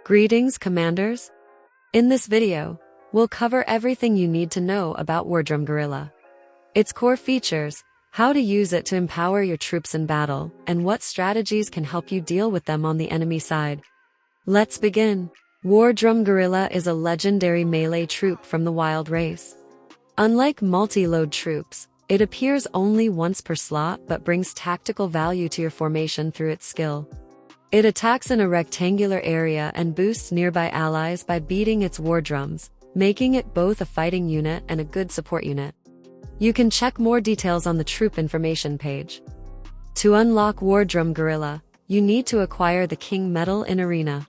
Greetings, Commanders! In this video, we'll cover everything you need to know about Wardrum Guerrilla. Its core features, how to use it to empower your troops in battle, and what strategies can help you deal with them on the enemy side. Let's begin. Wardrum Guerrilla is a legendary melee troop from the Wild race. Unlike multi-load troops, it appears only once per slot but brings tactical value to your formation through its skill. It attacks in a rectangular area and boosts nearby allies by beating its war drums, making it both a fighting unit and a good support unit. You can check more details on the troop information page. To unlock Wardrum Guerrilla, you need to acquire the King Medal in Arena.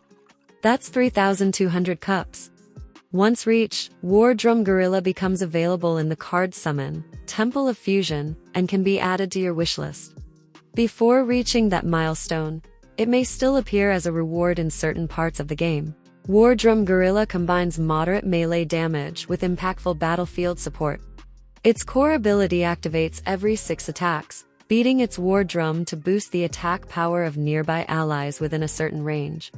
That's 3,200 cups. Once reached, Wardrum Guerrilla becomes available in the card Summon, Temple of Fusion, and can be added to your wishlist. Before reaching that milestone, it may still appear as a reward in certain parts of the game. Wardrum Guerrilla combines moderate melee damage with impactful battlefield support. Its core ability activates every 6 attacks, beating its war drum to boost the attack power of nearby allies within a certain range.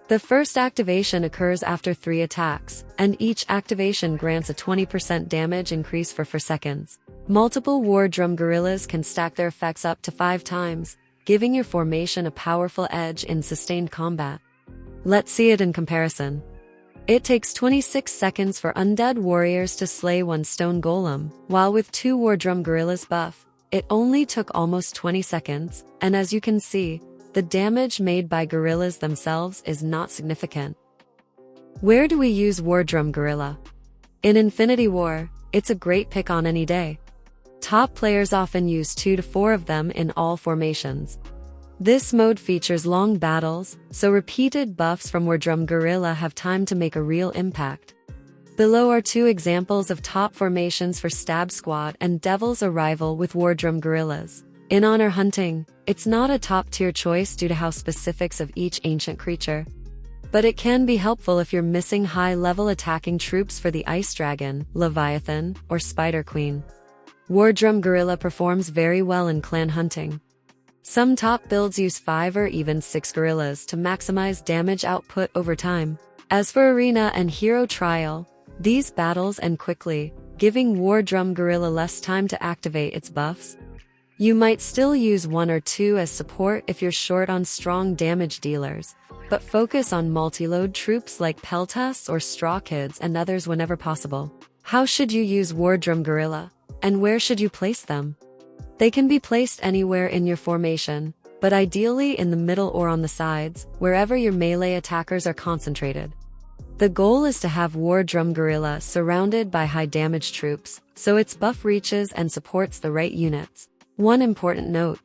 The first activation occurs after 3 attacks, and each activation grants a 20% damage increase for 4 seconds. Multiple Wardrum Guerrillas can stack their effects up to 5 times, giving your formation a powerful edge in sustained combat. Let's see it in comparison. It takes 26 seconds for undead warriors to slay 1 stone golem, while with 2 Wardrum Guerrillas buff, it only took almost 20 seconds, and as you can see, the damage made by guerrillas themselves is not significant. Where do we use Wardrum Guerrilla? In Infinity War, it's a great pick on any day. Top players often use 2 to 4 of them in all formations. This mode features long battles, so repeated buffs from Wardrum Guerrilla have time to make a real impact. Below are 2 examples of top formations for Stab Squad and Devil's Arrival with Wardrum Guerrillas. In Honor Hunting, it's not a top-tier choice due to how specifics of each ancient creature. But it can be helpful if you're missing high-level attacking troops for the Ice Dragon, Leviathan, or Spider Queen. Wardrum Guerrilla performs very well in clan hunting. Some top builds use 5 or even 6 guerrillas to maximize damage output over time. As for Arena and Hero Trial, these battles end quickly, giving Wardrum Guerrilla less time to activate its buffs. You might still use 1 or 2 as support if you're short on strong damage dealers, but focus on multi-load troops like Peltas or Straw Kids and others whenever possible. How should you use Wardrum Guerrilla? And where should you place them? They can be placed anywhere in your formation, but ideally in the middle or on the sides, wherever your melee attackers are concentrated. The goal is to have Wardrum Guerrilla surrounded by high damage troops, so its buff reaches and supports the right units. One important note.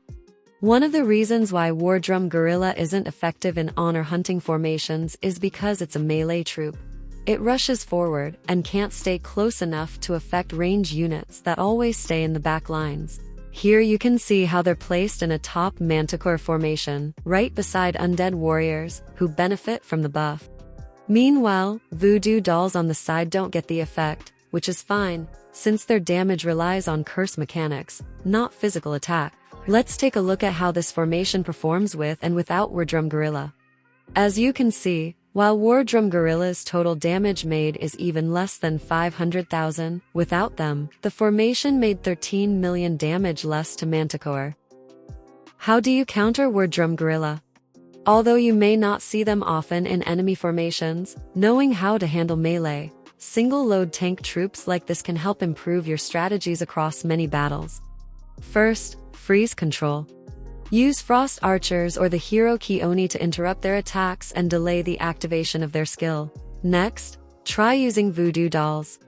One of the reasons why Wardrum Guerrilla isn't effective in honor hunting formations is because it's a melee troop. It rushes forward and can't stay close enough to affect range units that always stay in the back lines. Here you can see how they're placed in a top Manticore formation, right beside undead warriors, who benefit from the buff. Meanwhile, voodoo dolls on the side don't get the effect, which is fine, since their damage relies on curse mechanics, not physical attack. Let's take a look at how this formation performs with and without Wardrum Guerrilla. As you can see, while Wardrum Guerrilla's total damage made is even less than 500,000, without them, the formation made 13 million damage less to Manticore. How do you counter Wardrum Guerrilla? Although you may not see them often in enemy formations, knowing how to handle melee, single-load tank troops like this can help improve your strategies across many battles. First, freeze control. Use Frost Archers or the hero Kioni to interrupt their attacks and delay the activation of their skill. Next, try using Voodoo Dolls.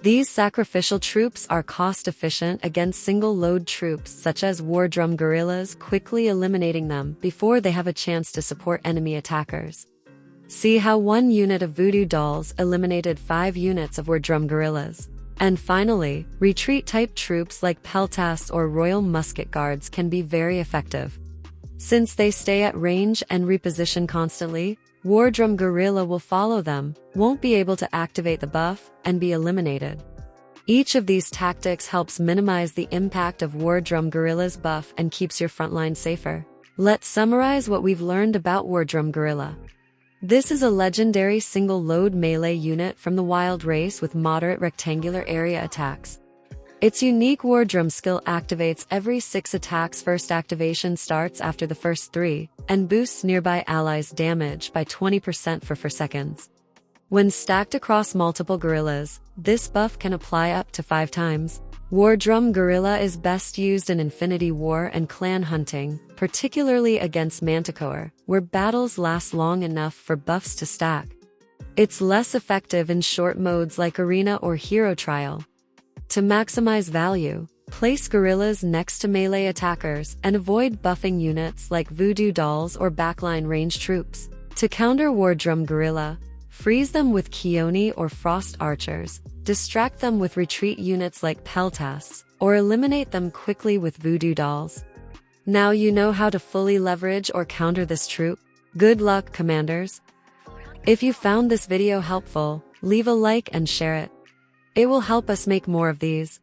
These sacrificial troops are cost-efficient against single-load troops such as Wardrum Guerrillas, quickly eliminating them before they have a chance to support enemy attackers. See how 1 unit of Voodoo Dolls eliminated 5 units of Wardrum Guerrillas. And finally, retreat-type troops like Peltas or Royal Musket Guards can be very effective. Since they stay at range and reposition constantly, Wardrum Guerrilla will follow them, won't be able to activate the buff, and be eliminated. Each of these tactics helps minimize the impact of Wardrum Guerrilla's buff and keeps your frontline safer. Let's summarize what we've learned about Wardrum Guerrilla. This is a legendary single-load melee unit from the Wild Race with moderate rectangular area attacks. Its unique War Drum skill activates every 6 attacks. First activation starts after the first 3, and boosts nearby allies' damage by 20% for 4 seconds. When stacked across multiple guerrillas, this buff can apply up to 5 times. War Drum Guerrilla is best used in Infinity War and clan hunting, particularly against Manticore, where battles last long enough for buffs to stack. It's less effective in short modes like Arena or Hero Trial. To maximize value, place guerrillas next to melee attackers and avoid buffing units like Voodoo Dolls or backline range troops. To counter War Drum Guerrilla, freeze them with Keone or Frost Archers, distract them with retreat units like Peltas, or eliminate them quickly with Voodoo Dolls. Now you know how to fully leverage or counter this troop. Good luck, Commanders! If you found this video helpful, leave a like and share it. It will help us make more of these.